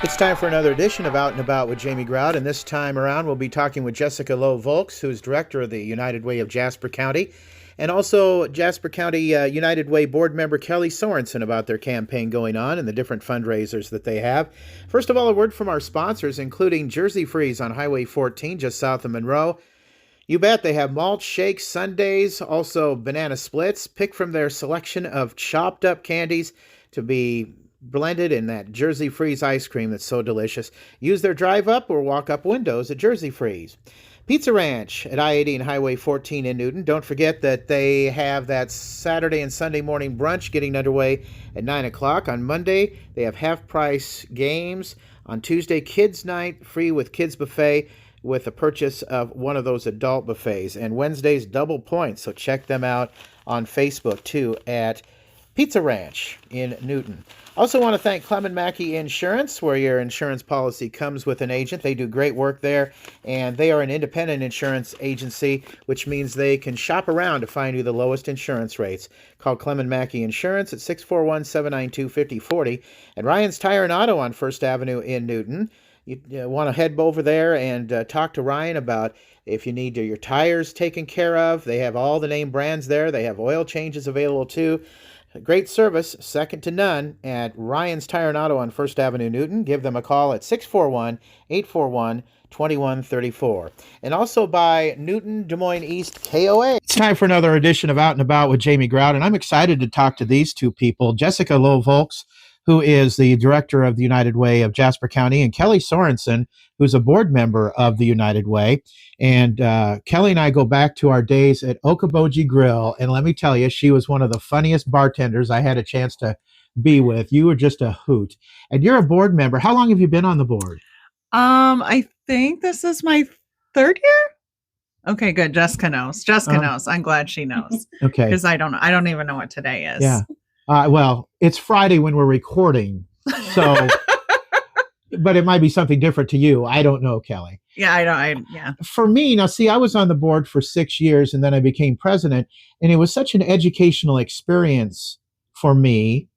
It's time for another edition of Out and About with Jamie Grout, and this time around we'll be talking with Jessica Lowe Vokes, who's director of the United Way of Jasper County, and also Jasper County United Way board member Kelly Sorensen about their campaign going on and the different fundraisers that they have. First of all, a word from our sponsors, including Jersey Freeze on Highway 14 just south of Monroe. You bet, they have malt shakes, sundaes, also banana splits. Pick from their selection of chopped up candies to be blended in that Jersey Freeze ice cream that's so delicious. Use their drive-up or walk-up windows at Jersey Freeze. Pizza Ranch at I-80 and Highway 14 in Newton. Don't forget that they have that Saturday and Sunday morning brunch getting underway at 9 o'clock. On Monday, they have half-price games. On Tuesday, Kids Night, free with Kids Buffet with the purchase of one of those adult buffets. And Wednesday's double points, so check them out on Facebook, too, at Pizza Ranch in Newton. Also want to thank Clement Mackey Insurance, where your insurance policy comes with an agent. They do great work there, and they are an independent insurance agency, which means they can shop around to find you the lowest insurance rates. Call Clement Mackey Insurance at 641-792-5040. And Ryan's Tire and Auto on First Avenue in Newton. You want to head over there and talk to Ryan about if you need your tires taken care of. They have all the name brands there. They have oil changes available too. Great service, second to none, at Ryan's Tire and Auto on First Avenue, Newton. Give them a call at 641-841-2134. And also by Newton, Des Moines East KOA. It's time for another edition of Out and About with Jamie Grout, and I'm excited to talk to these two people, Jessica Lowe Vokes, who is the director of the United Way of Jasper County, and Kelly Sorensen, who's a board member of the United Way. And Kelly and I go back to our days at Okoboji Grill, and let me tell you, she was one of the funniest bartenders I had a chance to be with. You were just a hoot. And you're a board member. How long have you been on the board? I think this is my third year. Okay, good. Jessica knows. Knows. I'm glad she knows. Okay. Because I don't even know what today is. Yeah. Well, it's Friday when we're recording, so, but it might be something different to you. I don't know, Kelly. Yeah, For me, now, see, I was on the board for 6 years and then I became president, and it was such an educational experience for me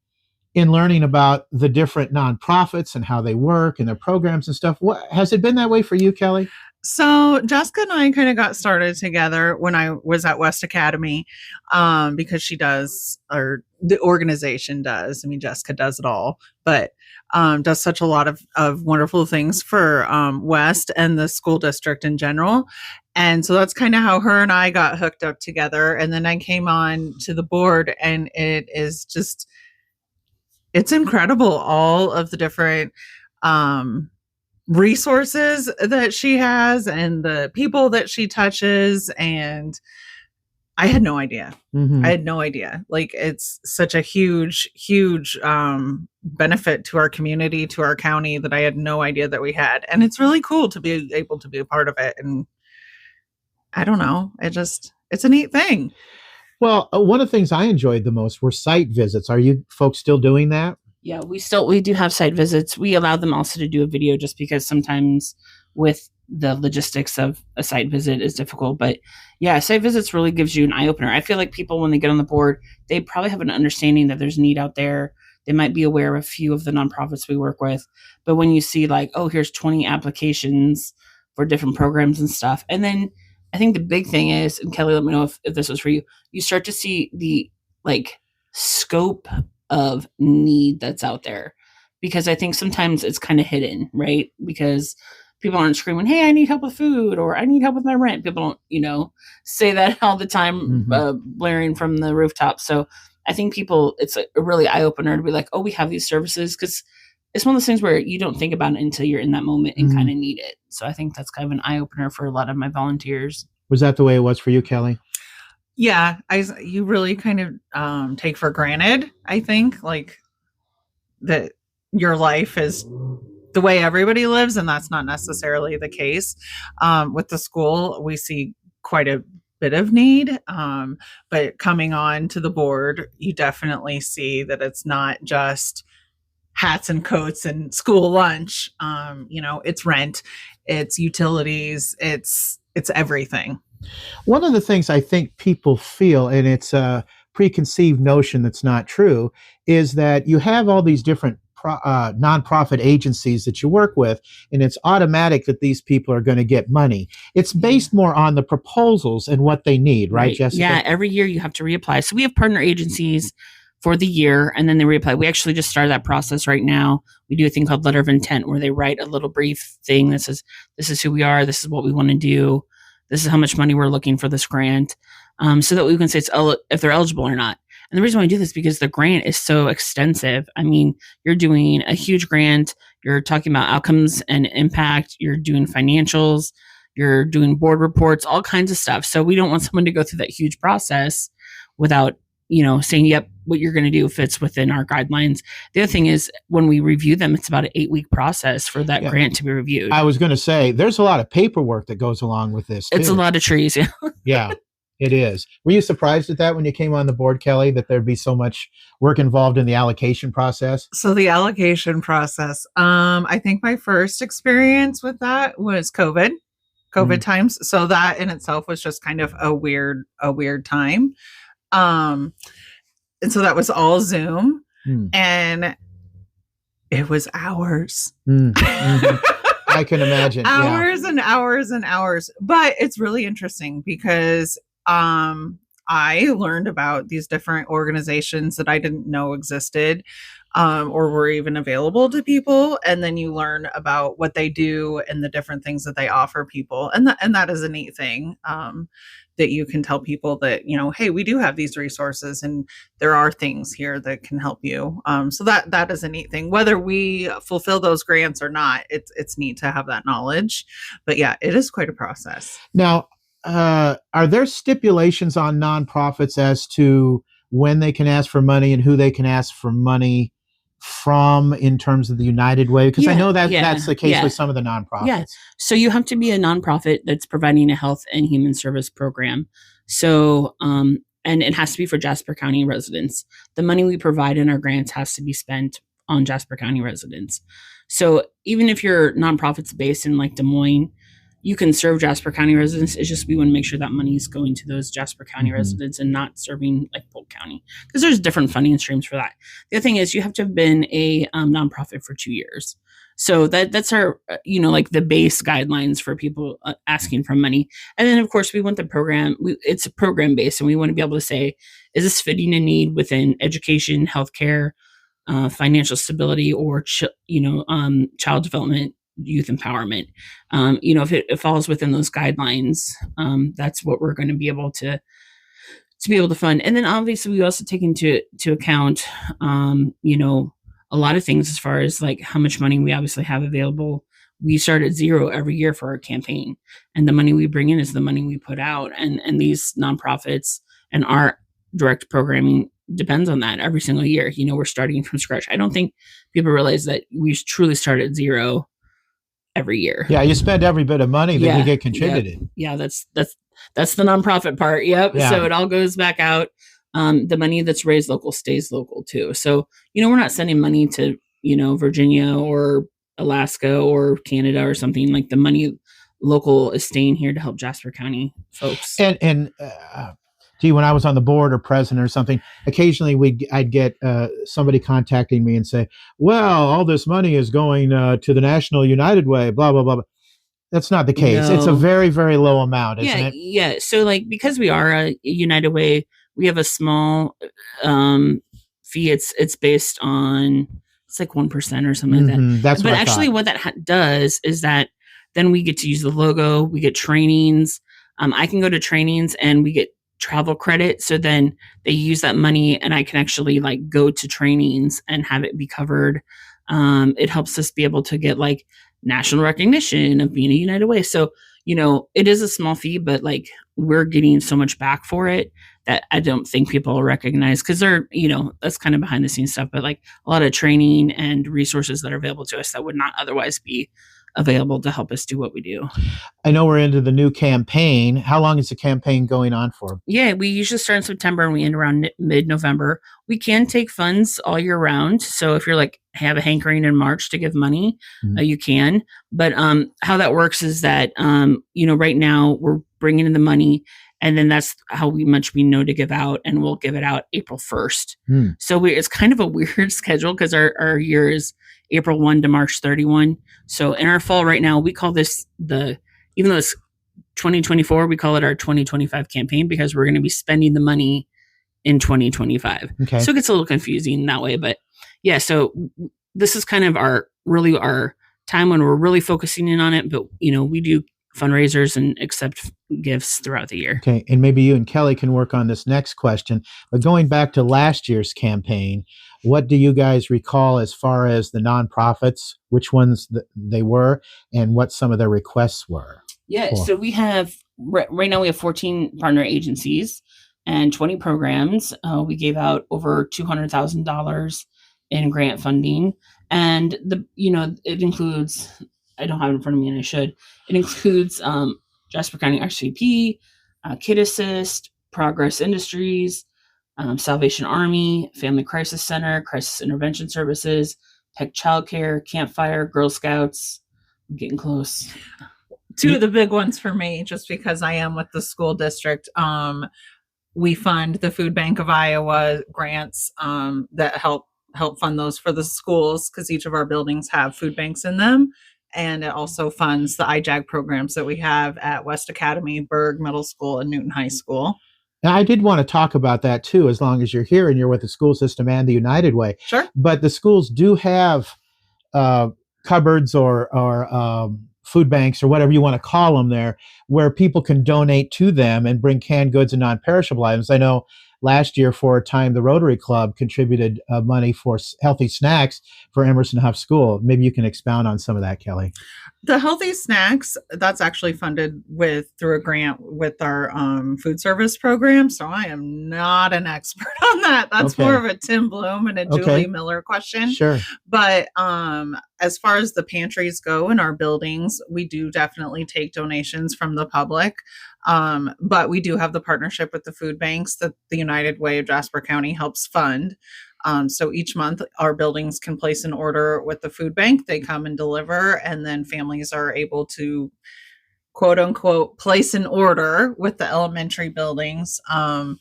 in learning about the different nonprofits and how they work and their programs and stuff. Has it been that way for you, Kelly? So Jessica and I kind of got started together when I was at West Academy, because she does, or the organization does. I mean, Jessica does it all, but does such a lot of wonderful things for West and the school district in general. And so that's kind of how her and I got hooked up together. And then I came on to the board, and it is just, it's incredible. All of the different resources that she has and the people that she touches, and I had no idea. Mm-hmm. I had no idea. Like, it's such a huge benefit to our community, to our county, that I had no idea that we had. And it's really cool to be able to be a part of it. And I don't know, it's a neat thing. Well, one of the things I enjoyed the most were site visits. Are you folks still doing that? Yeah, we do have site visits. We allow them also to do a video just because sometimes with the logistics of a site visit is difficult. But yeah, site visits really gives you an eye opener. I feel like people, when they get on the board, they probably have an understanding that there's need out there. They might be aware of a few of the nonprofits we work with. But when you see like, oh, here's 20 applications for different programs and stuff. And then I think the big thing is, and Kelly, let me know if this was for you, you start to see the like scope of need that's out there, because I think sometimes it's kind of hidden, right? Because people aren't screaming, hey, I need help with food, or I need help with my rent. People don't, say that all the time, blaring from the rooftop. So I think it's a really eye opener to be like, oh, we have these services, because it's one of those things where you don't think about it until you're in that moment and kind of need it. So I think that's kind of an eye opener for a lot of my volunteers. Was that the way it was for you, Kelly? Yeah, you really kind of take for granted, I think, like, that your life is the way everybody lives, and that's not necessarily the case. With the school, we see quite a bit of need, but coming on to the board, you definitely see that it's not just hats and coats and school lunch. It's rent, it's utilities, it's everything. One of the things I think people feel, and it's preconceived notion that's not true, is that you have all these different nonprofit agencies that you work with, and it's automatic that these people are going to get money. It's based more on the proposals and what they need, right, Jessica? Yeah, every year you have to reapply. So we have partner agencies for the year, and then they reapply. We actually just started that process right now. We do a thing called letter of intent, where they write a little brief thing that says, this is who we are, this is what we want to do, this is how much money we're looking for this grant, so that we can say if they're eligible or not. And the reason why I do this is because the grant is so extensive. I mean, you're doing a huge grant, you're talking about outcomes and impact, you're doing financials, you're doing board reports, all kinds of stuff. So we don't want someone to go through that huge process without, saying, yep, what you're going to do fits within our guidelines. The other thing is, when we review them, it's about an 8-week process for that grant to be reviewed. I was going to say, there's a lot of paperwork that goes along with this, too. It's a lot of trees, yeah. Yeah. It is. Were you surprised at that when you came on the board, Kelly, that there'd be so much work involved in the allocation process? So the allocation process, I think my first experience with that was COVID times. So that in itself was just kind of a weird time. And so that was all Zoom, and it was hours. I can imagine. Hours and hours and hours. But it's really interesting because I learned about these different organizations that I didn't know existed or were even available to people. And then you learn about what they do and the different things that they offer people. And that is a neat thing that you can tell people that, hey, we do have these resources and there are things here that can help you. So that is a neat thing. Whether we fulfill those grants or not, it's neat to have that knowledge. But yeah, it is quite a process. Now, are there stipulations on nonprofits as to when they can ask for money and who they can ask for money from in terms of the United Way? Because I know that's the case with some of the nonprofits. Yeah. So you have to be a nonprofit that's providing a health and human service program. So, and it has to be for Jasper County residents. The money we provide in our grants has to be spent on Jasper County residents. So even if your nonprofit's based in like Des Moines, you can serve Jasper County residents. It's just we want to make sure that money is going to those Jasper County residents and not serving like Polk County, because there's different funding streams for that. The other thing is you have to have been a nonprofit for 2 years. So that's our, like the base guidelines for people asking for money. And then of course we want the program, it's a program based, and we want to be able to say, is this fitting a need within education, healthcare, financial stability, or child development, youth empowerment. If it falls within those guidelines, that's what we're going to be able to fund. And then obviously we also take into account, a lot of things as far as like how much money we obviously have available. We start at zero every year for our campaign, and the money we bring in is the money we put out. And these nonprofits and our direct programming depends on that every single year. We're starting from scratch. I don't think people realize that we truly start at zero every year. Yeah, you spend every bit of money that you get contributed. Yeah, that's the nonprofit part. Yep. Yeah. So it all goes back out. The money that's raised local stays local too. So, we're not sending money to, Virginia or Alaska or Canada or something. Like the money local is staying here to help Jasper County folks. And when I was on the board or president or something, occasionally I'd get somebody contacting me and say, well, all this money is going to the National United Way, blah, blah, blah, blah. That's not the case. No. It's a very, very low amount, isn't it? Yeah. So because we are a United Way, we have a small fee. It's based on, it's like 1% or something like that. That's but actually what that does is that then we get to use the logo, we get trainings. I can go to trainings and we get travel credit. So then they use that money and I can actually go to trainings and have it be covered. It helps us be able to get national recognition of being a United Way. So, it is a small fee, but we're getting so much back for it that I don't think people recognize, because they're, that's kind of behind the scenes stuff, but a lot of training and resources that are available to us that would not otherwise be available to help us do what we do. I know we're into the new campaign. How long is the campaign going on for? Yeah, we usually start in September and we end around mid-November. We can take funds all year round. So if you're have a hankering in March to give money, you can. But how that works is that, right now we're bringing in the money And then that's how much we know to give out, and we'll give it out April 1st. So it's kind of a weird schedule because our year is April 1 to March 31. So in our fall right now, we call this even though it's 2024, we call it our 2025 campaign because we're going to be spending the money in 2025. Okay. So it gets a little confusing that way. But yeah, so this is kind of our time when we're really focusing in on it. But, we do fundraisers and accept gifts throughout the year. Okay. And maybe you and Kelly can work on this next question. But going back to last year's campaign, what do you guys recall as far as the nonprofits, which ones they were, and what some of their requests were? Yeah. Cool. So we have, right now we have 14 partner agencies and 20 programs. We gave out over $200,000 in grant funding. And it includes, I don't have it in front of me and I should, it includes Jasper County RCP, Kid Assist, Progress Industries, Salvation Army, Family Crisis Center, Crisis Intervention Services, Peck Childcare, Campfire, Girl Scouts. I'm getting close. Two of the big ones for me, just because I am with the school district. We fund the Food Bank of Iowa grants that help fund those for the schools because each of our buildings have food banks in them. And it also funds the IJAG programs that we have at West Academy, Berg Middle School, and Newton High School. Now, I did want to talk about that too, as long as you're here and you're with the school system and the United Way. Sure. But the schools do have cupboards or food banks or whatever you want to call them there, where people can donate to them and bring canned goods and non-perishable items. I know last year for a time, the Rotary Club contributed money for healthy snacks for Emerson Huff School. Maybe you can expound on some of that, Kelly. The healthy snacks, that's actually funded through a grant with our food service program. So I am not an expert on that. That's more of a Tim Bloom and a Julie Miller question. Sure. But as far as the pantries go in our buildings, we do definitely take donations from the public. But we do have the partnership with the food banks that the United Way of Jasper County helps fund. So each month our buildings can place an order with the food bank. They come and deliver, and then families are able to quote unquote place an order with the elementary buildings. And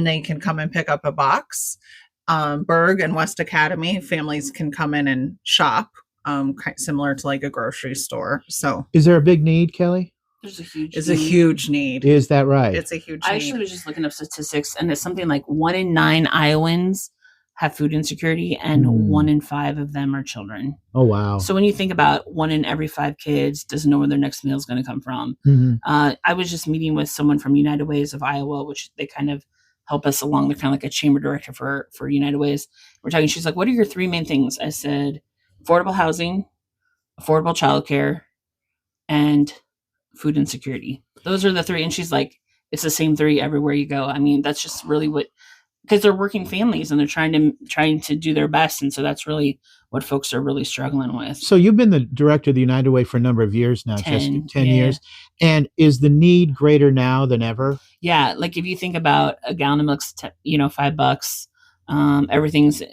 they can come and pick up a box. Berg and West Academy families can come in and shop, similar to like a grocery store. So is there a big need, Kelly? There's a huge need. A huge need. Is that right? It's a huge need. I actually was just looking up statistics, and it's something like 1 in 9 Iowans have food insecurity, and 1 in 5 of them are children. Oh, wow. So when you think about 1 in every 5 kids doesn't know where their next meal is going to come from. I was just meeting with someone from United Ways of Iowa, which they kind of help us along. They're kind of like a chamber director for United Ways. We're talking, she's like, what are your 3 main things? I said, affordable housing, affordable childcare, and food insecurity. Those are the 3. And she's like, it's the same 3 everywhere you go. I mean, that's just really because they're working families and they're trying to do their best. And so that's really what folks are really struggling with. So you've been the director of the United Way for a number of years now, 10 years. And is the need greater now than ever? Yeah. Like if you think about a gallon of milk's, $5, everything's,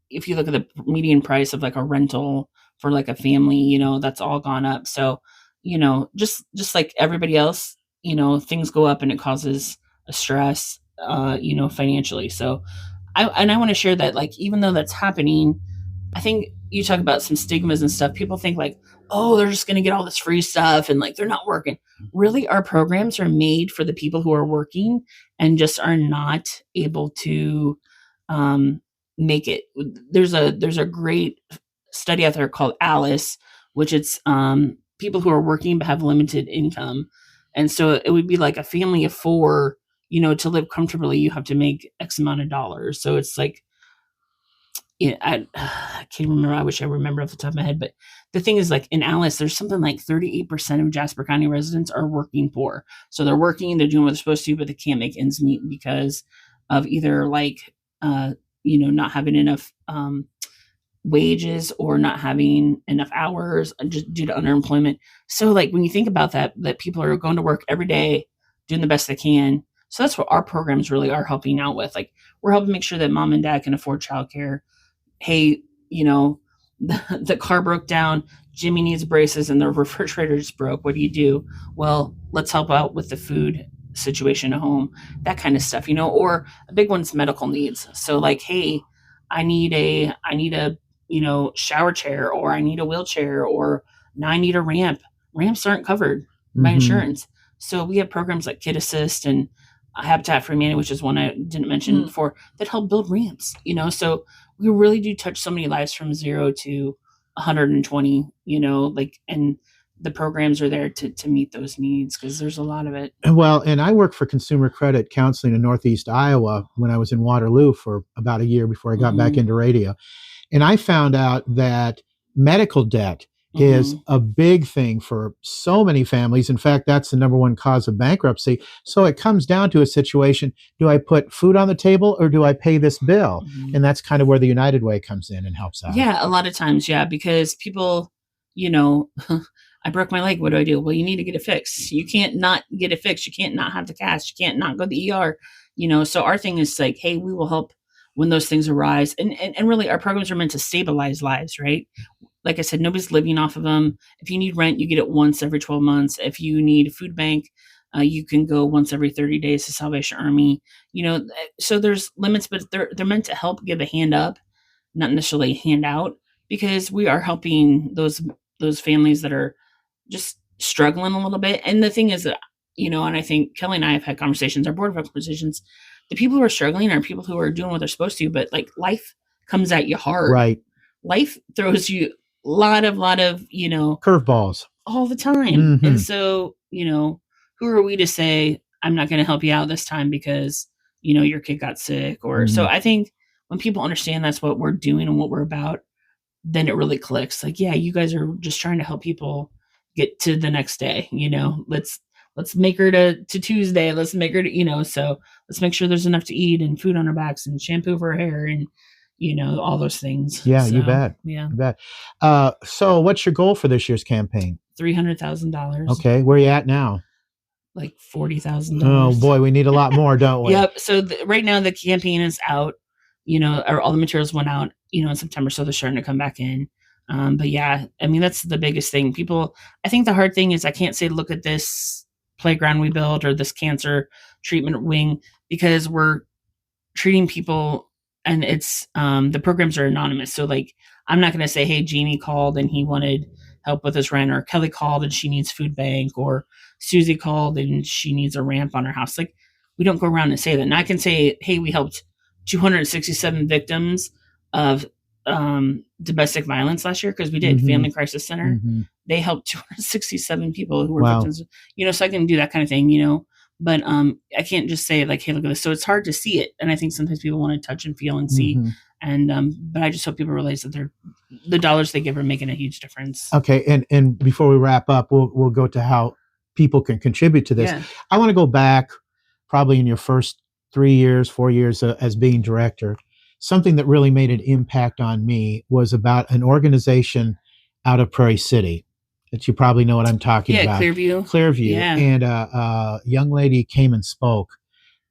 if you look at the median price of like a rental for like a family, that's all gone up. So, just like everybody else, things go up and it causes a stress, financially. So I want to share that, like, even though that's happening, I think you talk about some stigmas and stuff. People think like, oh, they're just going to get all this free stuff and like, they're not working. Really, our programs are made for the people who are working and just are not able to make it. There's a great study out there called Alice, which it's people who are working but have limited income. And so it would be like a family of 4, to live comfortably, you have to make X amount of dollars. So it's like, I can't remember. I wish I remember off the top of my head. But the thing is, like in Alice, there's something like 38% of Jasper County residents are working poor. So they're working, they're doing what they're supposed to, but they can't make ends meet because of either like, not having enough wages or not having enough hours just due to underemployment. So like when you think about that people are going to work every day, doing the best they can. So that's what our programs really are helping out with. Like we're helping make sure that mom and dad can afford childcare. Hey, the car broke down, Jimmy needs braces and the refrigerator just broke. What do you do? Well, let's help out with the food situation at home, that kind of stuff, or a big one's medical needs. So like, hey, I need a shower chair, or I need a wheelchair, or now I need a ramp. Ramps aren't covered by insurance. So we have programs like Kid Assist and Habitat for Humanity, which is one I didn't mention before, that help build ramps, so we really do touch so many lives from 0 to 120, and the programs are there to meet those needs, because there's a lot of it. Well, and I worked for Consumer Credit Counseling in Northeast Iowa when I was in Waterloo for about a year before I got back into radio. And I found out that medical debt is a big thing for so many families. In fact, that's the number one cause of bankruptcy. So it comes down to a situation: do I put food on the table, or do I pay this bill? And that's kind of where the United Way comes in and helps out. Yeah, a lot of times, because people, I broke my leg. What do I do? Well, you need to get it fixed. You can't not get it fixed. You can't not have the cash. You can't not go to the ER. So our thing is like, hey, we will help when those things arise. And really, our programs are meant to stabilize lives, right? Like I said, nobody's living off of them. If you need rent, you get it once every 12 months. If you need a food bank, you can go once every 30 days to Salvation Army. So there's limits, but they're meant to help give a hand up, not necessarily a handout, because we are helping those families that are just struggling a little bit. And the thing is that, and I think Kelly and I have had conversations, our board of conversations, the people who are struggling are people who are doing what they're supposed to, but like life comes at you hard. Right. Life throws you a lot of, curveballs all the time. And so, who are we to say, I'm not going to help you out this time because, your kid got sick, or so I think when people understand that's what we're doing and what we're about, then it really clicks. Like, yeah, you guys are just trying to help people get to the next day. Let's make her to Tuesday. Let's make her to, so let's make sure there's enough to eat and food on her backs and shampoo for her hair and, all those things. Yeah, so, you bet. Yeah. You bet. So what's your goal for this year's campaign? $300,000. Okay. Where are you at now? Like $40,000. Oh boy, we need a lot more, don't we? Yep. So right now the campaign is out, or all the materials went out, in September. So they're starting to come back in. But yeah, I mean, that's the biggest thing. I think the hard thing is I can't say, look at this playground we built or this cancer treatment wing, because we're treating people and it's, the programs are anonymous. So like, I'm not going to say, hey, Jamie called and he wanted help with his rent, or Kelly called and she needs food bank, or Susie called and she needs a ramp on her house. Like, we don't go around and say that. And I can say, hey, we helped 267 victims of domestic violence last year, because we did Family Crisis Center. They helped 267 people who were victims, so I can do that kind of thing, but I can't just say like, hey, look at this. So it's hard to see it. And I think sometimes people want to touch and feel and see. And but I just hope people realize that the dollars they give are making a huge difference. Okay. And before we wrap up, we'll go to how people can contribute to this. Yeah. I want to go back probably in your first 4 years as being director. Something that really made an impact on me was about an organization out of Prairie City that you probably know what I'm talking about. Clearview. Yeah. And a young lady came and spoke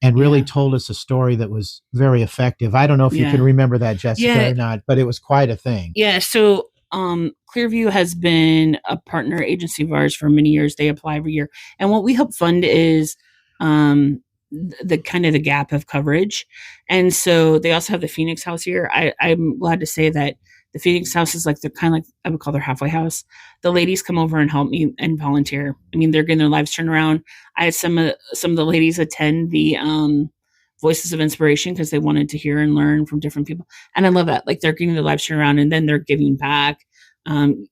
and really told us a story that was very effective. I don't know if you can remember that, Jessica, or not, but it was quite a thing. Yeah. So Clearview has been a partner agency of ours for many years. They apply every year. And what we help fund is the kind of the gap of coverage. And so they also have the Phoenix House here. I'm glad to say that the Phoenix House is like, they're kind of like, I would call their halfway house. The ladies come over and help me and volunteer. I mean, they're getting their lives turned around. I had some of the ladies attend the Voices of Inspiration because they wanted to hear and learn from different people. And I love that. Like, they're getting their lives turned around and then they're giving back. Clearview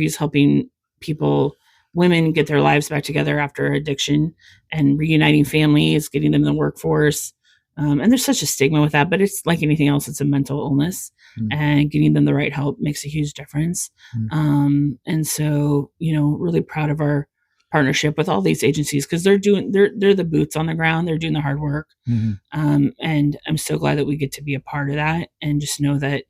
is helping women get their lives back together after addiction and reuniting families, getting them in the workforce. And there's such a stigma with that, but it's like anything else. It's a mental illness, and getting them the right help makes a huge difference. And so, really proud of our partnership with all these agencies, because they're the boots on the ground. They're doing the hard work. And I'm so glad that we get to be a part of that, and just know that,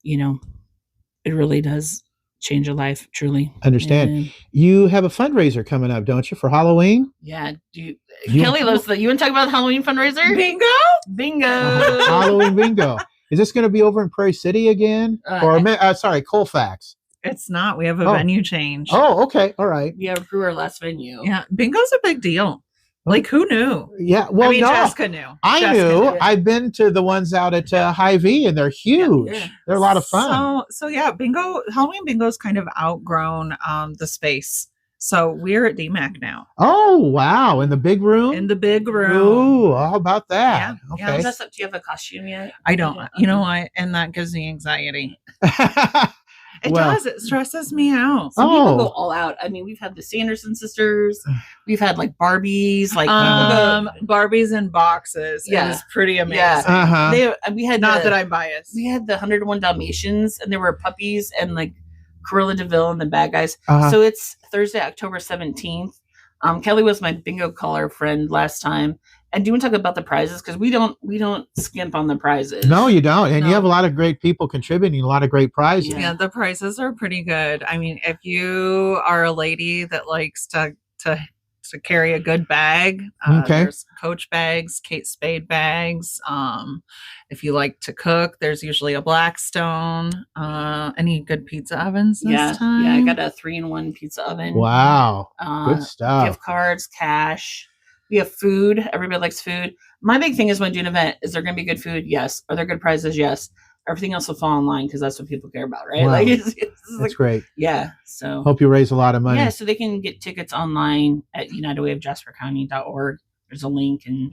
it really does change a life, truly. Understand. And you have a fundraiser coming up, don't you, for Halloween? yeah. Kelly loves that. You want to talk about the Halloween fundraiser? Bingo. Halloween bingo. Is this going to be over in Prairie City again? Colfax. It's not. We have a venue change. Oh, okay. All right. Yeah, through our last venue. Yeah. Bingo's a big deal. Like, who knew? Yeah. Well, I mean, no, Jessica knew. I Jessica knew. knew. I've been to the ones out at Hy-Vee, and they're huge. Yeah. They're a lot of fun. So yeah, Halloween bingo's kind of outgrown the space. So we're at DMAC now. Oh, wow. In the big room? In the big room. Ooh, how about that? Yeah, Okay. Do you have a costume yet? I don't. You know what? And that gives me anxiety. It Well, does. It stresses me out. Some people Oh. go all out. I mean, we've had the Sanderson sisters. We've had like Barbies, like people Barbies in boxes. Yeah. It was pretty amazing. Yeah. Uh-huh. we had Not that I'm biased. we had the 101 Dalmatians, and there were puppies and like Cruella DeVille and the bad guys. Uh-huh. So it's Thursday, October 17th. Kelly was my bingo caller friend last time. And do you want to talk about the prizes? Because we don't skimp on the prizes. No, you don't. And No. you have a lot of great people contributing, a lot of great prizes. Yeah, the prices are pretty good. I mean, if you are a lady that likes to carry a good bag, Okay. there's Coach bags, Kate Spade bags. If you like to cook, there's usually a Blackstone. Any good pizza ovens this time? Yeah, I got a 3-in-1 pizza oven. Wow. Good stuff. Gift cards, cash. We have food. Everybody likes food. My big thing is when I do an event, is there going to be good food? Yes. Are there good prizes? Yes. Everything else will fall in line because that's what people care about, right? Wow. Like it's That's like, great. yeah. So Hope you raise a lot of money. yeah, so they can get tickets online at unitedwayofjaspercounty.org. There's a link, and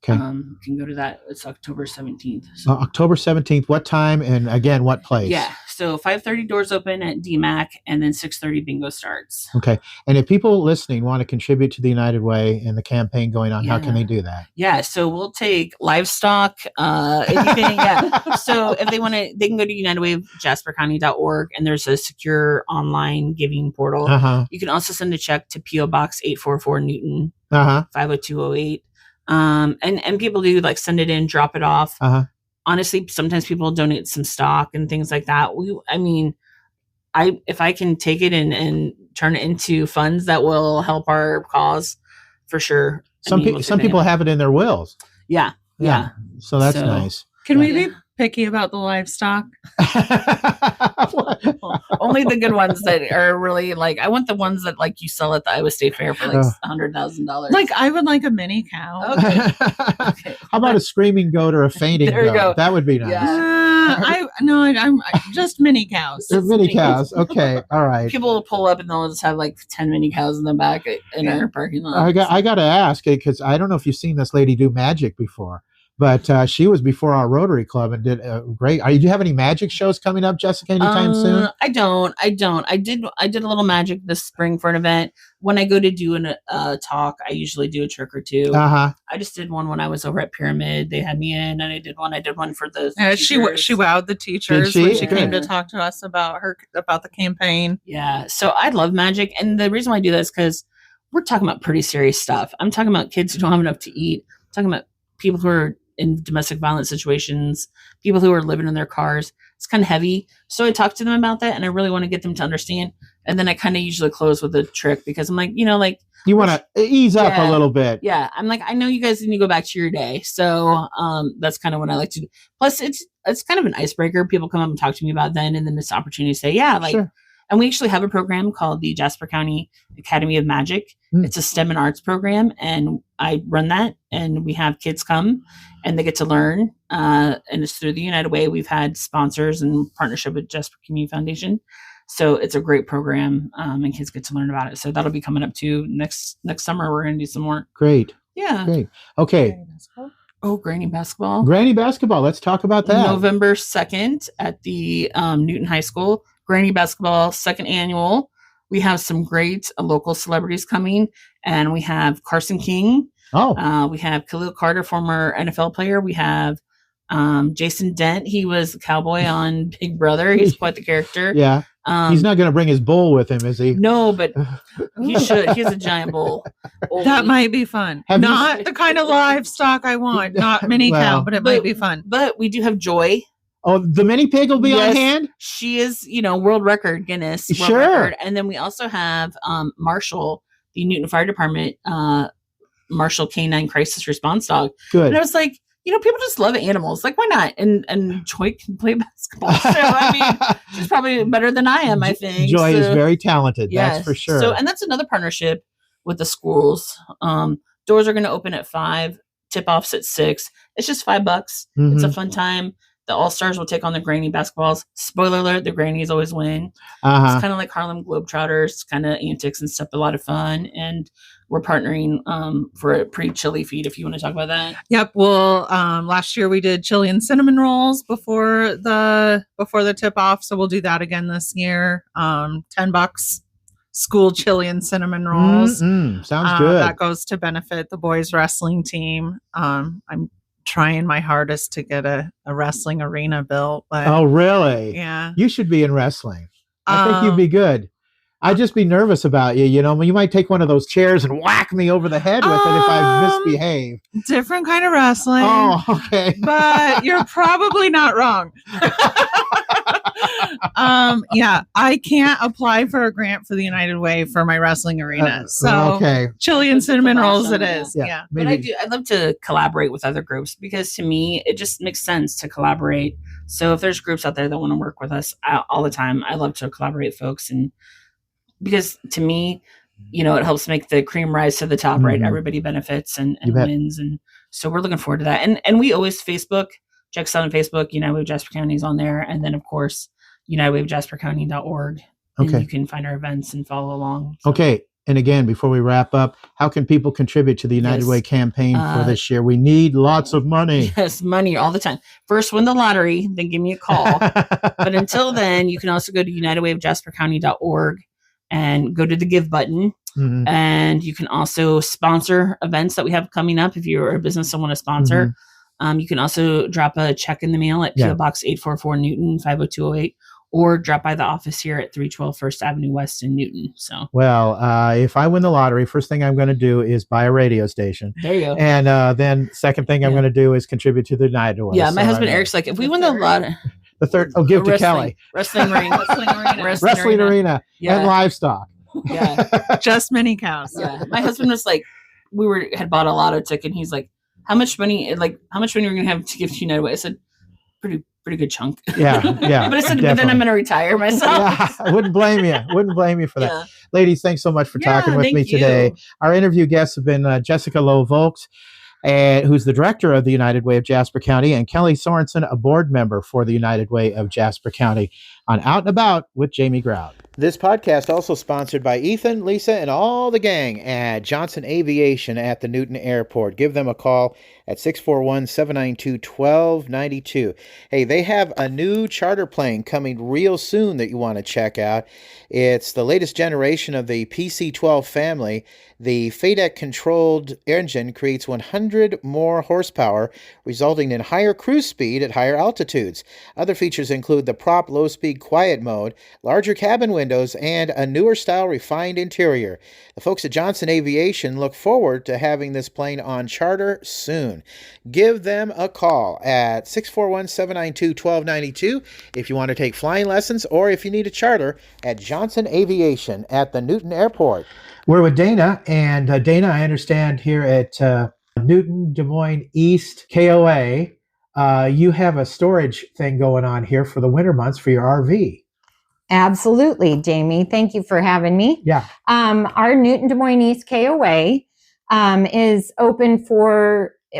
Okay. you can go to that. It's October 17th. So. October 17th, what time? And again, what place? Yeah, so 5:30 doors open at DMAC, and then 6:30 bingo starts. Okay. And if people listening want to contribute to the United Way and the campaign going on, how can they do that? Yeah, so we'll take livestock, anything. Yeah. So if they want to, they can go to unitedwayofjaspercounty.org, and there's a secure online giving portal. Uh-huh. You can also send a check to PO Box 844 Newton, Uh-huh. 50208. And people do like send it in, drop it off. Uh-huh. Honestly, sometimes people donate some stock and things like that. If I can take it and turn it into funds that will help our cause, for sure. Some people have it in their wills. Yeah. So that's nice. Can we be picky about the livestock? Only the good ones that are really like, I want the ones that like you sell at the Iowa State Fair for like $100,000. Like, I would like a mini cow. Okay. How about a screaming goat or a fainting There you goat? go. That would be nice. Yeah. I'm just mini cows. They're mini cows. Okay. All right. People will pull up and they'll just have like 10 mini cows in the back in our parking lot. I got to ask, because I don't know if you've seen this lady do magic before, but she was before our Rotary Club and did great. Do you have any magic shows coming up, Jessica, anytime soon? I don't. I did a little magic this spring for an event. When I go to do a talk, I usually do a trick or two. Uh-huh. I just did one when I was over at Pyramid. They had me in, and I did one for the She teachers. wowed the teachers Did she? when she came to Good. talk to us about the campaign. Yeah. So I love magic, and the reason why I do that is because we're talking about pretty serious stuff. I'm talking about kids who don't have enough to eat. I'm talking about people who are in domestic violence situations, people who are living in their cars. It's kind of heavy. So I talk to them about that, and I really want to get them to understand. And then I kind of usually close with a trick because I'm like, You want to ease up a little bit. yeah, I'm like, I know you guys need to go back to your day. So that's kind of what I like to do. Plus, it's kind of an icebreaker. People come up and talk to me about then, and then this opportunity to say, Sure. And we actually have a program called the Jasper County Academy of Magic. It's a STEM and arts program, and I run that, and we have kids come and they get to learn. And it's through the United Way. We've had sponsors and partnership with Jasper Community Foundation. So it's a great program, and kids get to learn about it. So that'll be coming up too next summer. We're going to do some more. Great. Yeah. Great. Okay. Oh, Granny basketball. Granny basketball. Let's talk about that. November 2nd at the Newton High School. Granny basketball, second annual. We have some great local celebrities coming, and we have Carson King. Oh. We have Khalil Carter, former NFL player. We have Jason Dent. He was a cowboy on Big Brother. He's quite the character. Yeah. He's not going to bring his bull with him, is he? No, but he should. He has a giant bull. That might be fun. Have you Not the kind of livestock I want. Not mini cow, but it might be fun. But we do have Joy. Oh, the mini pig will be on Yes. hand? She is, world record, Guinness world Sure. record. And then we also have Marshall, the Newton Fire Department, Marshall Canine Crisis Response Dog. Good. And I was like, people just love animals. Like, why not? And Joy can play basketball. So, I mean, she's probably better than I am, I think. Joy is So, very talented. yes. That's for sure. So, and that's another partnership with the schools. Doors are going to open at 5. Tip-offs at 6. It's just $5. It's a fun time. The All-Stars will take on the Granny basketballs. Spoiler alert, the Grannies always win. It's kind of like Harlem Globetrotters, kind of antics and stuff, a lot of fun. And we're partnering for a pretty chili feed, if you want to talk about that. Yep. Well, last year we did chili and cinnamon rolls before the tip-off, so we'll do that again this year. $10. School chili and cinnamon rolls. Sounds good. That goes to benefit the boys wrestling team. I'm trying my hardest to get a wrestling arena built. But oh, really? Yeah. You should be in wrestling. I think you'd be good. I'd just be nervous about you. You know, you might take one of those chairs and whack me over the head with it if I misbehave. Different kind of wrestling. Oh, okay. But you're probably not wrong. Yeah, I can't apply for a grant for the United Way for my wrestling arena. So okay. Chili and cinnamon rolls it is. Yeah. But I'd love to collaborate with other groups, because to me, it just makes sense to collaborate. So if there's groups out there that want to work with us all the time, I love to collaborate with folks. And because to me, it helps make the cream rise to the top, right? Everybody benefits and wins. And so we're looking forward to that. And we always Facebook, check us out on Facebook, United Way of Jasper County is on there. And then of course, UnitedWayofJasperCounty.org. Okay. And you can find our events and follow along. So. Okay. And again, before we wrap up, how can people contribute to the United Way campaign for this year? We need lots of money. Yes, money all the time. First win the lottery, then give me a call. But until then, you can also go to UnitedWayofJasperCounty.org and go to the give button. And you can also sponsor events that we have coming up. If you're a business and want to sponsor, you can also drop a check in the mail at PO Box 844 Newton 50208, or drop by the office here at 312 First Avenue West in Newton. So, well, if I win the lottery, first thing I'm going to do is buy a radio station. There you go. And then second thing I'm going to do is contribute to the United Way. Yeah, my husband Eric's like, if we win the lottery. The third, give to Kelly. Wrestling arena. Wrestling arena and livestock. Yeah. Just many cows. Yeah. My husband was like, had bought a lotto ticket, and he's like, how much money are we going to have to give to United Way? I said, pretty good chunk. Yeah. But I said, but then I'm going to retire myself. Yeah, I wouldn't blame you for that. Yeah. Ladies, thanks so much for talking with me today. Our interview guests have been Jessica Lowe Vokes, who's the director of the United Way of Jasper County, and Kelly Sorensen, a board member for the United Way of Jasper County, on Out and About with Jamie Grout. This podcast also sponsored by Ethan, Lisa, and all the gang at Johnson Aviation at the Newton Airport. Give them a call at 641-792-1292. Hey, they have a new charter plane coming real soon that you want to check out. It's the latest generation of the PC-12 family. The FADEC-controlled engine creates 100 more horsepower, resulting in higher cruise speed at higher altitudes. Other features include the prop low-speed quiet mode, larger cabin windows, and a newer style refined interior. The folks at Johnson Aviation look forward to having this plane on charter soon. Give them a call at 641-792-1292 if you want to take flying lessons, or if you need a charter at Johnson Aviation at the Newton Airport. We're with Dana, and Dana, I understand here at Newton, Des Moines East KOA, you have a storage thing going on here for the winter months for your RV. Absolutely, Jamie. Thank you for having me. Yeah. Our Newton Des Moines East KOA is open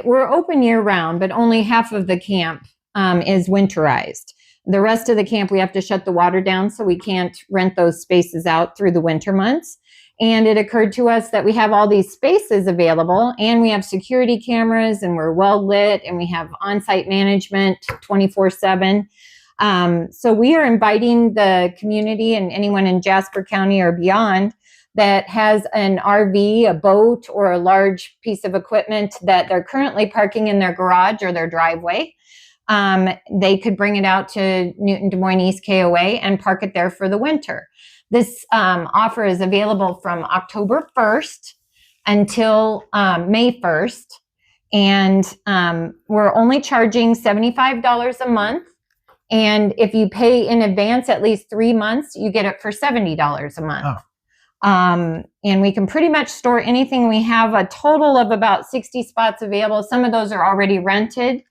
we're open year round, but only half of the camp is winterized. The rest of the camp, we have to shut the water down, so we can't rent those spaces out through the winter months. And it occurred to us that we have all these spaces available, and we have security cameras, and we're well lit, and we have on-site management 24/7. So we are inviting the community and anyone in Jasper County or beyond that has an RV, a boat, or a large piece of equipment that they're currently parking in their garage or their driveway. They could bring it out to Newton Des Moines East KOA and park it there for the winter. This offer is available from October 1st until May 1st. And we're only charging $75 a month. And if you pay in advance at least 3 months, you get it for $70 a month. Oh. And we can pretty much store anything. We have a total of about 60 spots available. Some of those are already rented,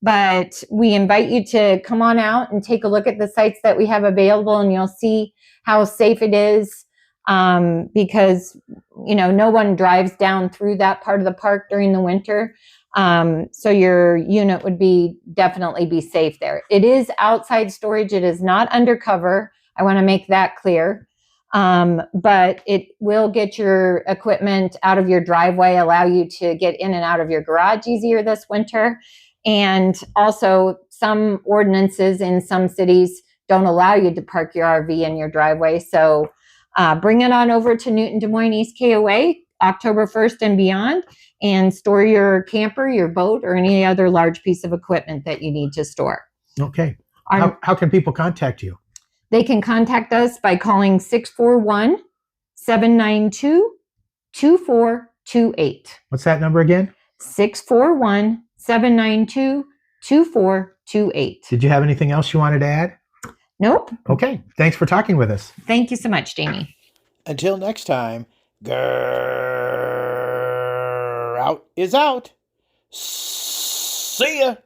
but we invite you to come on out and take a look at the sites that we have available, and you'll see how safe it is, because no one drives down through that part of the park during the winter. So your unit would definitely be safe there. It is outside storage. It is not undercover. I want to make that clear. But it will get your equipment out of your driveway, allow you to get in and out of your garage easier this winter. And also, some ordinances in some cities don't allow you to park your RV in your driveway. So bring it on over to Newton Des Moines East KOA October 1st and beyond, and store your camper, your boat, or any other large piece of equipment that you need to store. Okay. How can people contact you? They can contact us by calling 641-792-2428. What's that number again? 641-792-2428. Did you have anything else you wanted to add? Nope. Okay. Thanks for talking with us. Thank you so much, Jamie. Until next time, grrr, out is out. See ya.